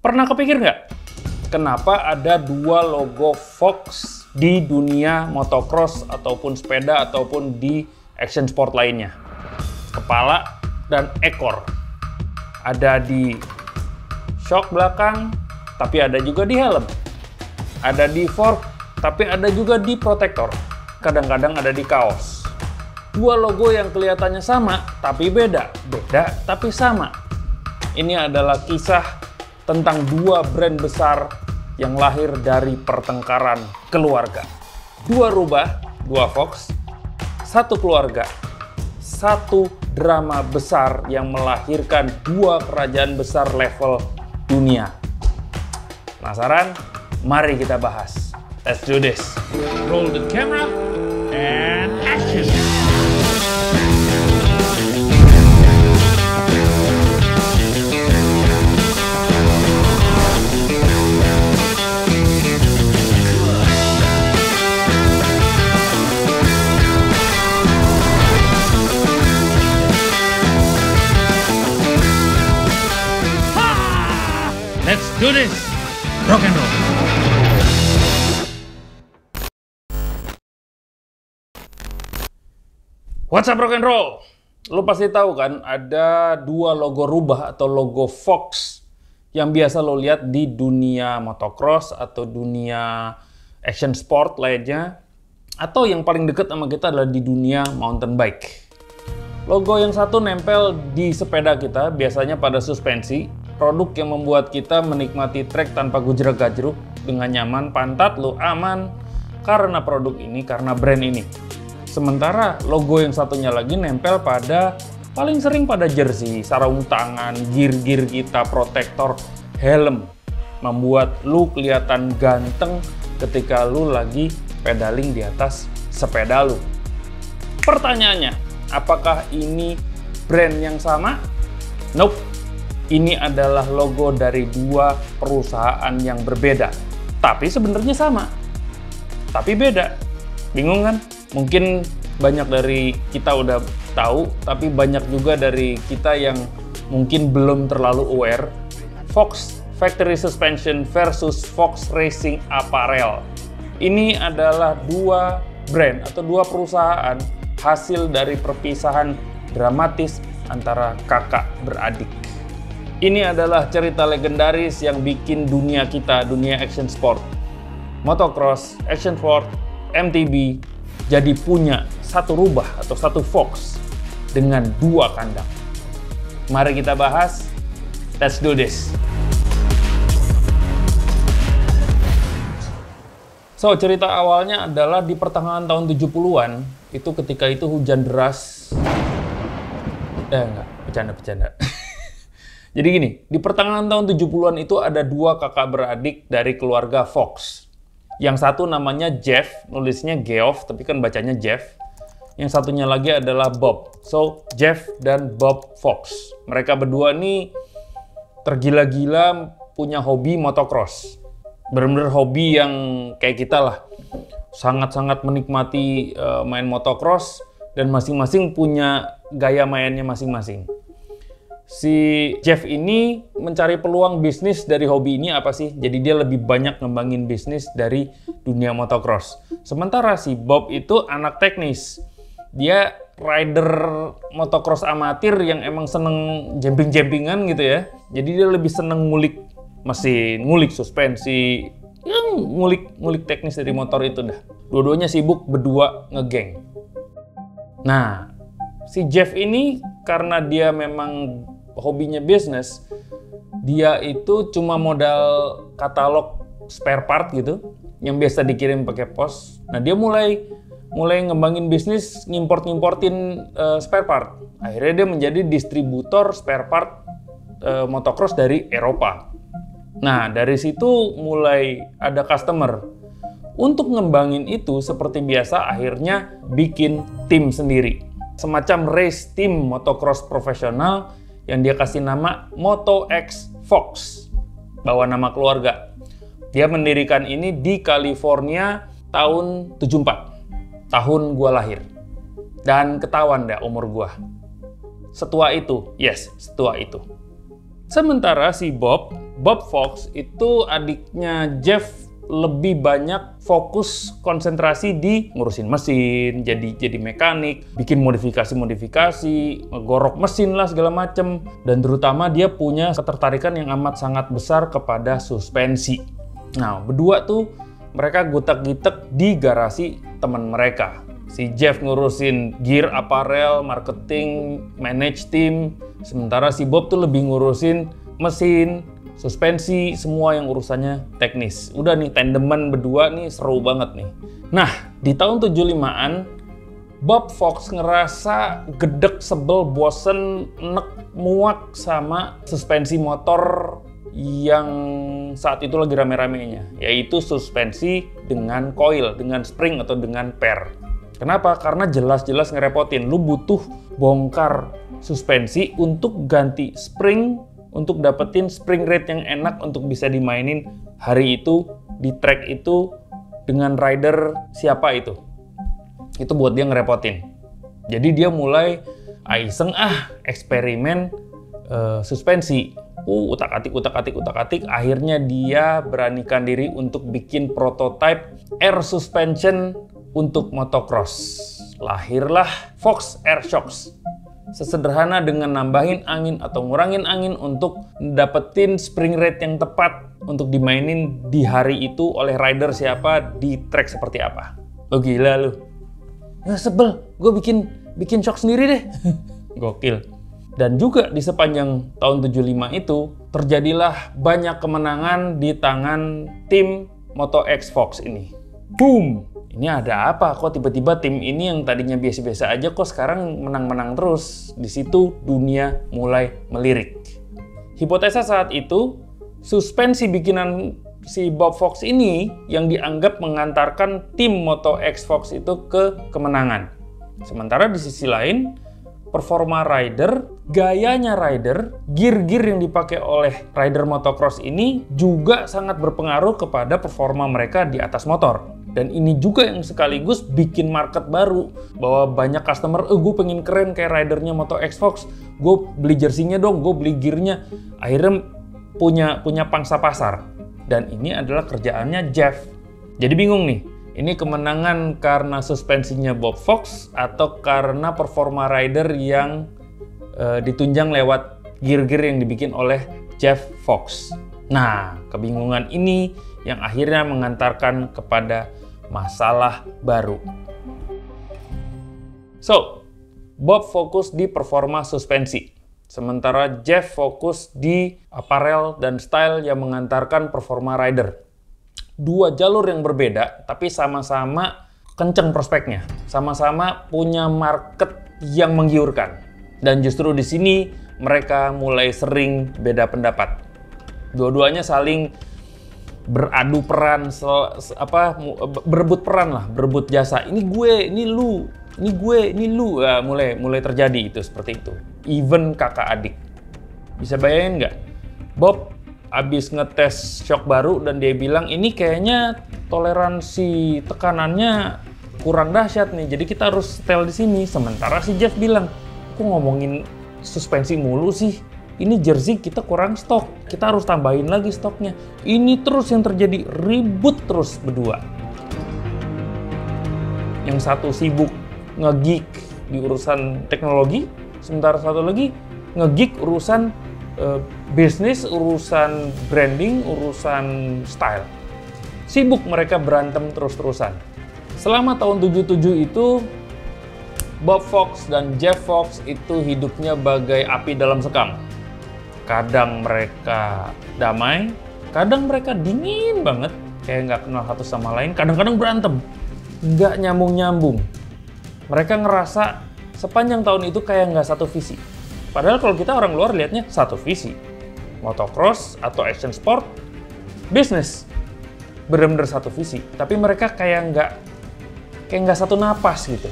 Pernah kepikir nggak? Kenapa ada dua logo Fox di dunia motocross ataupun sepeda ataupun di action sport lainnya? Kepala dan ekor. Ada di shock belakang, tapi ada juga di helm. Ada di fork, tapi ada juga di protektor. Kadang-kadang ada di kaos. Dua logo yang kelihatannya sama, tapi beda. Beda, tapi sama. Ini adalah kisah tentang dua brand besar yang lahir dari pertengkaran keluarga. Dua rubah, dua Fox, satu keluarga, satu drama besar yang melahirkan dua kerajaan besar level dunia. Penasaran? Mari kita bahas. Let's do this. Roll the camera and action. Let's do this! Rock and roll! What's up rock and roll? Lo pasti tahu kan ada dua logo rubah atau logo Fox yang biasa lo lihat di dunia motocross atau dunia action sport lainnya, atau yang paling dekat sama kita adalah di dunia mountain bike. Logo yang satu nempel di sepeda kita, biasanya pada suspensi. Produk yang membuat kita menikmati trek tanpa gujrag-gajruk dengan nyaman, pantat lo aman karena produk ini, karena brand ini. Sementara logo yang satunya lagi nempel pada, paling sering pada jersey, sarung tangan, gear-gear kita, protektor, helm. Membuat lu kelihatan ganteng ketika lu lagi pedaling di atas sepeda lu. Pertanyaannya, apakah ini brand yang sama? Nope. Ini adalah logo dari dua perusahaan yang berbeda. Tapi sebenarnya sama. Tapi beda. Bingung kan? Mungkin banyak dari kita udah tahu, tapi banyak juga dari kita yang mungkin belum terlalu aware. Fox Factory Suspension versus Fox Racing Apparel. Ini adalah dua brand atau dua perusahaan hasil dari perpisahan dramatis antara kakak beradik. Ini adalah cerita legendaris yang bikin dunia kita, dunia action sport, motocross, action sport, MTB, jadi punya satu rubah atau satu Fox dengan dua kandang. Mari kita bahas. Let's do this. So, cerita awalnya adalah di pertengahan tahun 70-an, itu ketika itu hujan deras. Enggak, bercanda. Jadi gini, di pertengahan tahun 70-an itu ada dua kakak beradik dari keluarga Fox. Yang satu namanya Jeff, nulisnya Geoff, tapi kan bacanya Jeff. Yang satunya lagi adalah Bob. So, Jeff dan Bob Fox. Mereka berdua ini tergila-gila punya hobi motocross. Bener-bener hobi yang kayak kita lah. Sangat-sangat menikmati main motocross, dan masing-masing punya gaya mainnya masing-masing. Si Jeff ini mencari peluang bisnis dari hobi ini apa sih? Jadi dia lebih banyak ngembangin bisnis dari dunia motocross. Sementara si Bob itu anak teknis. Dia rider motocross amatir yang emang seneng jumping-jumpingan gitu ya. Jadi dia lebih seneng ngulik mesin, ngulik suspensi, ngulik teknis dari motor itu dah. Dua-duanya sibuk berdua ngegeng. Nah, si Jeff ini karena dia memang hobinya bisnis, dia itu cuma modal katalog spare part gitu yang biasa dikirim pakai pos. Nah, dia mulai ngembangin bisnis ngimport-ngimportin spare part. Akhirnya dia menjadi distributor spare part motocross dari Eropa. Nah, dari situ mulai ada customer. Untuk ngembangin itu seperti biasa akhirnya bikin tim sendiri. Semacam race team motocross profesional yang dia kasih nama Moto X Fox, bawa nama keluarga. Dia mendirikan ini di California tahun 74, tahun gua lahir. Dan ketahuan dah umur gua. Setua itu, yes, setua itu. Sementara si Bob, Bob Fox itu adiknya Jeff lebih banyak fokus konsentrasi di ngurusin mesin, jadi mekanik, bikin modifikasi, ngegorok mesin lah segala macem. Dan terutama dia punya ketertarikan yang amat sangat besar kepada suspensi. Nah, berdua tuh mereka gutak-gitek di garasi teman mereka. Si Jeff ngurusin gear, apparel, marketing, manage team. Sementara si Bob tuh lebih ngurusin mesin, suspensi, semua yang urusannya teknis. Udah nih, tandeman berdua nih seru banget nih. Nah, di tahun 75-an, Bob Fox ngerasa gedek, sebel, bosen, nek, muak sama suspensi motor yang saat itu lagi rame-ramenya, yaitu suspensi dengan coil, dengan spring atau dengan per. Kenapa? Karena jelas-jelas ngerepotin. Lu butuh bongkar suspensi untuk ganti spring, untuk dapetin spring rate yang enak untuk bisa dimainin hari itu, di track itu, dengan rider siapa itu. Itu buat dia ngerepotin. Jadi dia mulai iseng eksperimen suspensi. Utak-atik. Akhirnya dia beranikan diri untuk bikin prototype air suspension untuk motocross. Lahirlah Fox Air Shocks. Sesederhana dengan nambahin angin atau ngurangin angin untuk dapetin spring rate yang tepat untuk dimainin di hari itu oleh rider siapa di track seperti apa. Lo gila lu. Ya sebel, gue bikin shock sendiri deh. Gokil. Dan juga di sepanjang tahun 75 itu terjadilah banyak kemenangan di tangan tim Moto X Fox ini. Boom! Ini ada apa? Kok tiba-tiba tim ini yang tadinya biasa-biasa aja kok sekarang menang-menang terus? Di situ dunia mulai melirik. Hipotesa saat itu, suspensi bikinan si Bob Fox ini yang dianggap mengantarkan tim Moto X Fox itu ke kemenangan. Sementara di sisi lain, performa rider, gayanya rider, gear-gear yang dipakai oleh rider motocross ini juga sangat berpengaruh kepada performa mereka di atas motor. Dan ini juga yang sekaligus bikin market baru, bahwa banyak customer, gue pengen keren kayak ridernya Moto X Fox, gue beli jersey-nya dong, gue beli gear-nya. Akhirnya punya pangsa pasar. Dan ini adalah kerjaannya Jeff. Jadi bingung nih, ini kemenangan karena suspensinya Bob Fox atau karena performa rider yang ditunjang lewat gear-gear yang dibikin oleh Jeff Fox. Nah, kebingungan ini yang akhirnya mengantarkan kepada masalah baru. So, Bob fokus di performa suspensi, sementara Jeff fokus di apparel dan style yang mengantarkan performa rider. Dua jalur yang berbeda, tapi sama-sama kenceng prospeknya, sama-sama punya market yang menggiurkan. Dan justru di sini mereka mulai sering beda pendapat. Dua-duanya saling beradu peran, berebut peran lah, berebut jasa. Ini gue, ini lu, ini gue, ini lu. Ya, mulai terjadi itu seperti itu. Even kakak adik. Bisa bayangin nggak? Bob abis ngetes shock baru dan dia bilang ini kayaknya toleransi tekanannya kurang dahsyat nih. Jadi kita harus setel di sini. Sementara si Jeff bilang, aku ngomongin suspensi mulu sih. Ini jersey kita kurang stok, kita harus tambahin lagi stoknya. Ini terus yang terjadi, ribut terus berdua. Yang satu sibuk nge-geek di urusan teknologi, sementara satu lagi nge-geek urusan bisnis, urusan branding, urusan style. Sibuk mereka berantem terus-terusan. Selama tahun 77 itu, Bob Fox dan Jeff Fox itu hidupnya bagai api dalam sekam. Kadang mereka damai, kadang mereka dingin banget, kayak nggak kenal satu sama lain, kadang-kadang berantem, nggak nyambung-nyambung. Mereka ngerasa sepanjang tahun itu kayak nggak satu visi. Padahal kalau kita orang luar lihatnya satu visi. Motocross atau action sport, bisnis. Bener-bener satu visi. Tapi mereka kayak nggak satu napas gitu.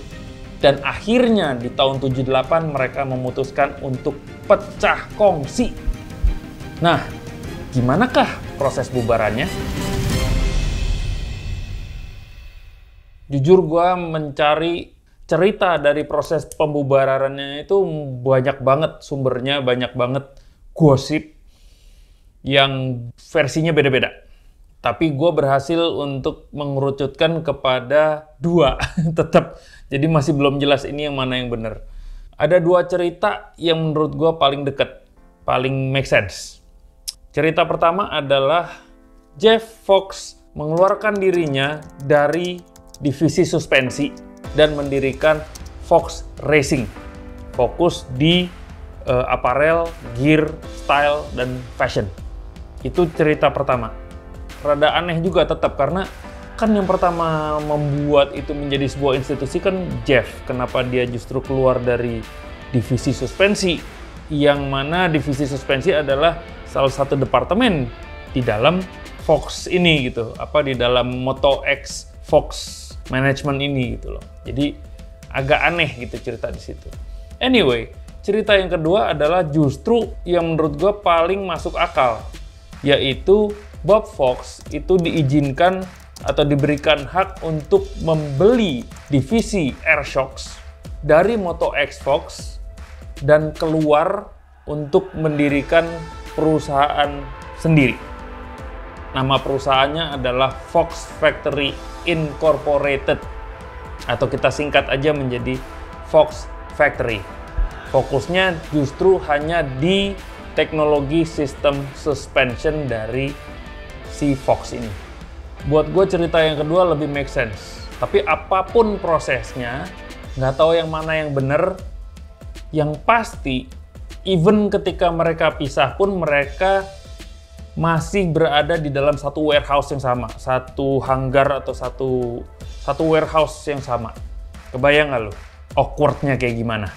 Dan akhirnya di tahun 78 mereka memutuskan untuk pecah kongsi. Nah, gimanakah proses bubarannya? Jujur gue mencari cerita dari proses pembubarannya itu banyak banget sumbernya, banyak banget gosip. yang versinya beda-beda. Tapi gue berhasil untuk mengerucutkan kepada 2 tetap. Jadi masih belum jelas ini yang mana yang benar. Ada 2 cerita yang menurut gue paling dekat, paling make sense. Cerita pertama adalah Jeff Fox mengeluarkan dirinya dari divisi suspensi dan mendirikan Fox Racing. Fokus di apparel, gear, style, dan fashion. Itu cerita pertama. Rada aneh juga tetap, karena kan yang pertama membuat itu menjadi sebuah institusi kan Jeff. Kenapa dia justru keluar dari divisi suspensi? Yang mana divisi suspensi adalah salah satu departemen di dalam Fox ini gitu. Di dalam Moto X Fox Management ini gitu loh. Jadi agak aneh gitu cerita di situ. Anyway, cerita yang kedua adalah justru yang menurut gue paling masuk akal. Yaitu Bob Fox itu diizinkan atau diberikan hak untuk membeli divisi Air-Shox dari Moto X Fox dan keluar untuk mendirikan perusahaan sendiri. Nama perusahaannya adalah Fox Factory Incorporated, atau kita singkat aja menjadi Fox Factory. Fokusnya justru hanya di teknologi sistem suspension dari si Fox ini. Buat gue cerita yang kedua lebih make sense. Tapi apapun prosesnya, nggak tahu yang mana yang benar. Yang pasti, even ketika mereka pisah pun mereka masih berada di dalam satu warehouse yang sama. Satu hanggar atau satu warehouse yang sama. Kebayang nggak lo? Awkward-nya kayak gimana?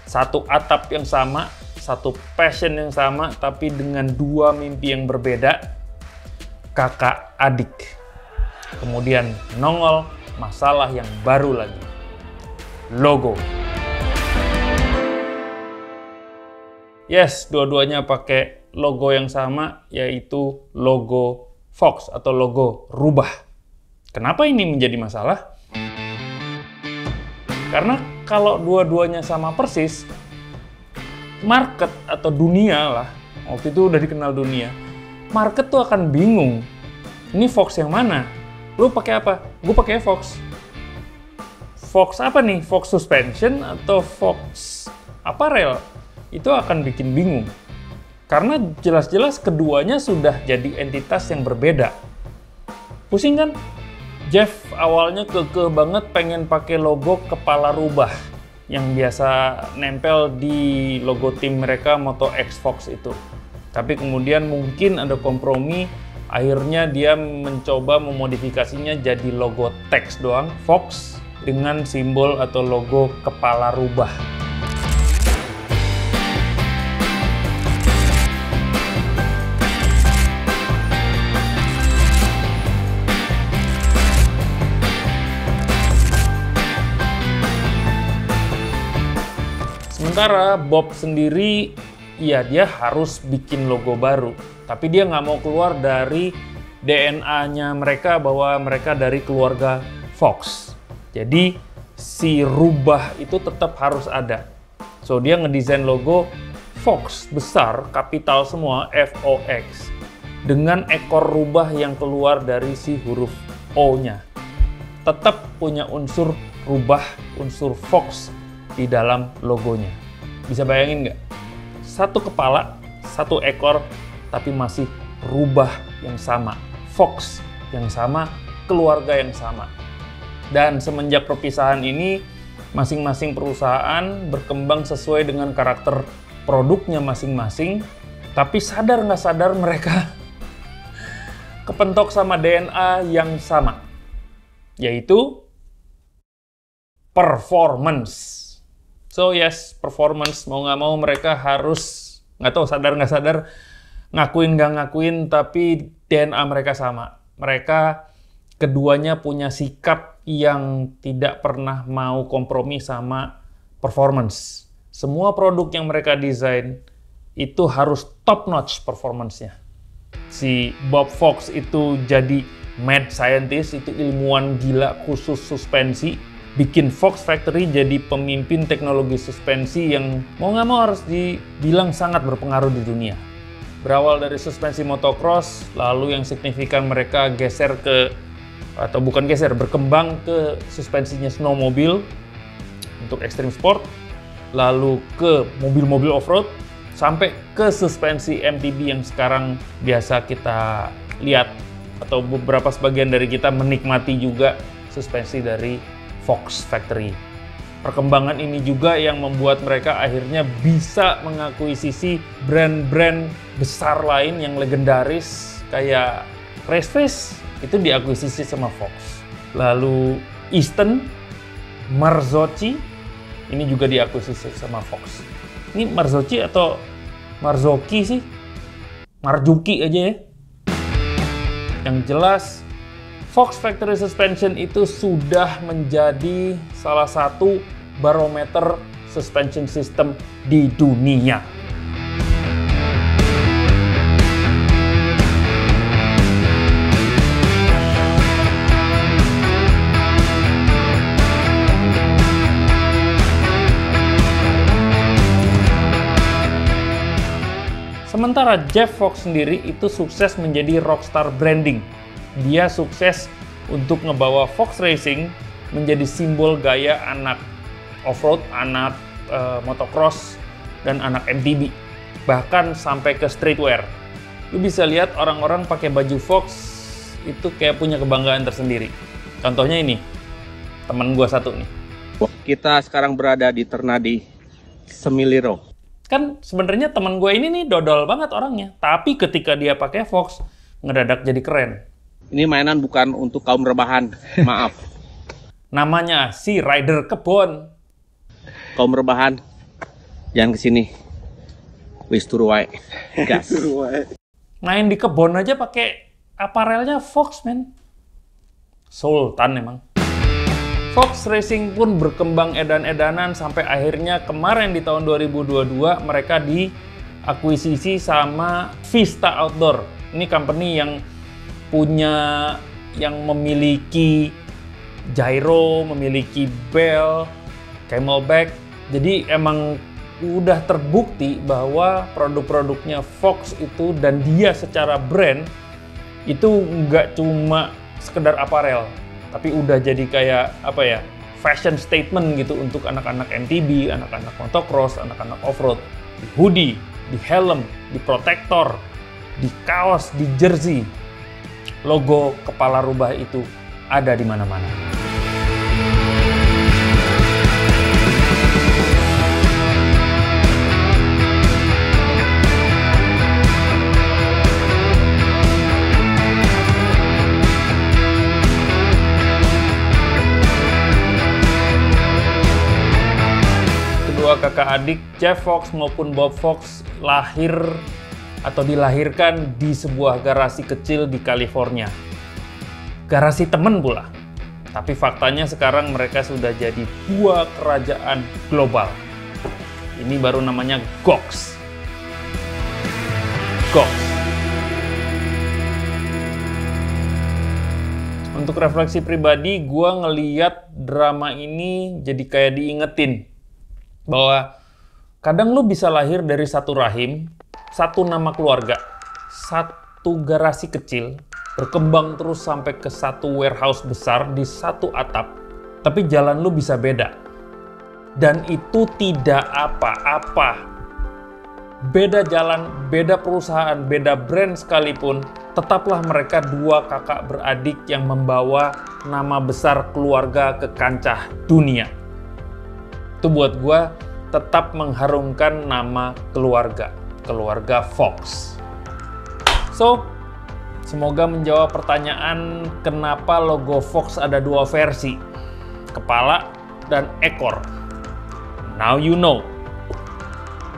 Satu atap yang sama, satu passion yang sama, tapi dengan 2 mimpi yang berbeda. Kakak adik. Kemudian nongol masalah yang baru lagi. Logo. Yes, dua-duanya pakai logo yang sama, yaitu logo Fox atau logo rubah. Kenapa ini menjadi masalah? Karena kalau dua-duanya sama persis, market atau dunia lah, waktu itu udah dikenal dunia, market tuh akan bingung. Ini Fox yang mana? Lu pakai apa? Gue pakai Fox. Fox apa nih? Fox Suspension atau Fox Apparel? Itu akan bikin bingung. Karena jelas-jelas keduanya sudah jadi entitas yang berbeda. Pusing kan? Jeff awalnya kekeh banget pengen pakai logo kepala rubah yang biasa nempel di logo tim mereka Moto X Fox itu. Tapi kemudian mungkin ada kompromi, akhirnya dia mencoba memodifikasinya jadi logo teks doang, Fox, dengan simbol atau logo kepala rubah. Sementara Bob sendiri, ya dia harus bikin logo baru. Tapi dia nggak mau keluar dari DNA-nya mereka bahwa mereka dari keluarga Fox. Jadi si rubah itu tetap harus ada. So dia ngedesain logo Fox besar, kapital semua, F-O-X. Dengan ekor rubah yang keluar dari si huruf O-nya. Tetap punya unsur rubah, unsur Fox di dalam logonya. Bisa bayangin nggak? Satu kepala, satu ekor, tapi masih rubah yang sama. Fox yang sama, keluarga yang sama. Dan semenjak perpisahan ini, masing-masing perusahaan berkembang sesuai dengan karakter produknya masing-masing. Tapi sadar nggak sadar mereka kepentok sama DNA yang sama. Yaitu performance. So yes, performance, mau nggak mau mereka harus, nggak tahu sadar nggak sadar, ngakuin nggak ngakuin, tapi DNA mereka sama. Mereka keduanya punya sikap yang tidak pernah mau kompromi sama performance. Semua produk yang mereka desain itu harus top notch performance-nya. Si Bob Fox itu jadi mad scientist, itu ilmuwan gila khusus suspensi. Bikin Fox Factory jadi pemimpin teknologi suspensi yang mau nggak mau harus dibilang sangat berpengaruh di dunia. Berawal dari suspensi motocross, lalu yang signifikan mereka geser ke, atau bukan geser, berkembang ke suspensinya snowmobile untuk extreme sport, lalu ke mobil-mobil off-road, sampai ke suspensi MTB yang sekarang biasa kita lihat, atau beberapa sebagian dari kita menikmati juga suspensi dari Fox Factory. Perkembangan ini juga yang membuat mereka akhirnya bisa mengakuisisi brand-brand besar lain yang legendaris kayak Raceface, itu diakuisisi sama Fox. Lalu Easton, Marzocchi, ini juga diakuisisi sama Fox. Ini Marzocchi atau Marzocchi sih? Marzuki aja ya. Yang jelas, Fox Factory Suspension itu sudah menjadi salah satu barometer suspension system di dunia. Sementara Jeff Fox sendiri itu sukses menjadi rockstar branding. Dia sukses untuk ngebawa Fox Racing menjadi simbol gaya anak off-road, anak motocross, dan anak MTB. Bahkan sampai ke streetwear. Lu bisa lihat orang-orang pakai baju Fox itu kayak punya kebanggaan tersendiri. Contohnya ini, temen gua satu nih. Kita sekarang berada di Ternadi Semiliro. Kan sebenarnya teman gue ini nih dodol banget orangnya, tapi ketika dia pakai Fox ngedadak jadi keren. Ini mainan bukan untuk kaum rebahan, maaf. Namanya si Rider Kebon. Kaum rebahan, jangan kesini. Wis turu wae. Gas. Main di kebon aja pakai aparelnya Fox, men. Sultan emang. Fox Racing pun berkembang edan-edanan sampai akhirnya kemarin di tahun 2022 mereka diakuisisi sama Vista Outdoor. Ini company yang memiliki gyro, memiliki bell, camelback. Jadi emang udah terbukti bahwa produk-produknya Fox itu dan dia secara brand itu nggak cuma sekedar aparel, tapi udah jadi kayak apa ya, fashion statement gitu untuk anak-anak MTB, anak-anak motocross, anak-anak off-road. Di hoodie, di helm, di protektor, di kaos, di jersey, logo kepala rubah itu ada di mana-mana. Kakak adik Jeff Fox maupun Bob Fox lahir atau dilahirkan di sebuah garasi kecil di California. Garasi temen pula. Tapi faktanya sekarang mereka sudah jadi dua kerajaan global. Ini baru namanya GOX. GOX. Untuk refleksi pribadi, gue ngeliat drama ini jadi kayak diingetin bahwa kadang lu bisa lahir dari satu rahim, satu nama keluarga, satu garasi kecil, berkembang terus sampai ke satu warehouse besar di satu atap, tapi jalan lu bisa beda. Dan itu tidak apa-apa. Beda jalan, beda perusahaan, beda brand sekalipun, tetaplah mereka dua kakak beradik yang membawa nama besar keluarga ke kancah dunia. Itu buat gue tetap mengharumkan nama keluarga Fox. So, semoga menjawab pertanyaan kenapa logo Fox ada dua versi, kepala dan ekor. Now you know.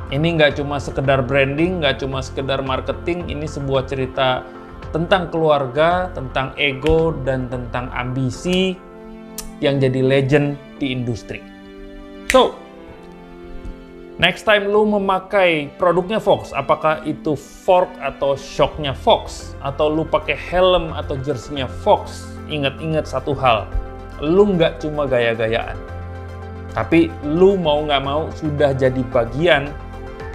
Ini nggak cuma sekedar branding, nggak cuma sekedar marketing, ini sebuah cerita tentang keluarga, tentang ego, dan tentang ambisi yang jadi legend di industri. So, next time lu memakai produknya Fox, apakah itu fork atau shocknya Fox, atau lu pakai helm atau jersey-nya Fox, ingat-ingat satu hal, lu nggak cuma gaya-gayaan, tapi lu mau nggak mau sudah jadi bagian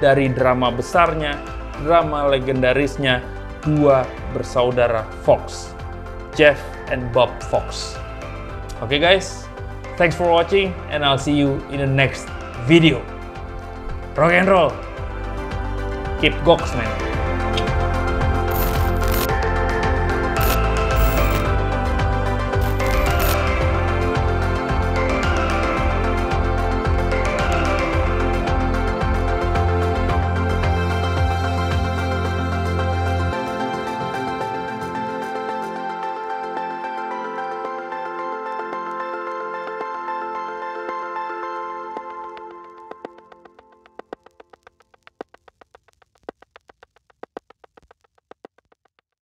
dari drama besarnya drama legendarisnya dua bersaudara Fox, Jeff and Bob Fox. Oke guys, thanks for watching and I'll see you in the next video. Rock and roll. Keep goks, man.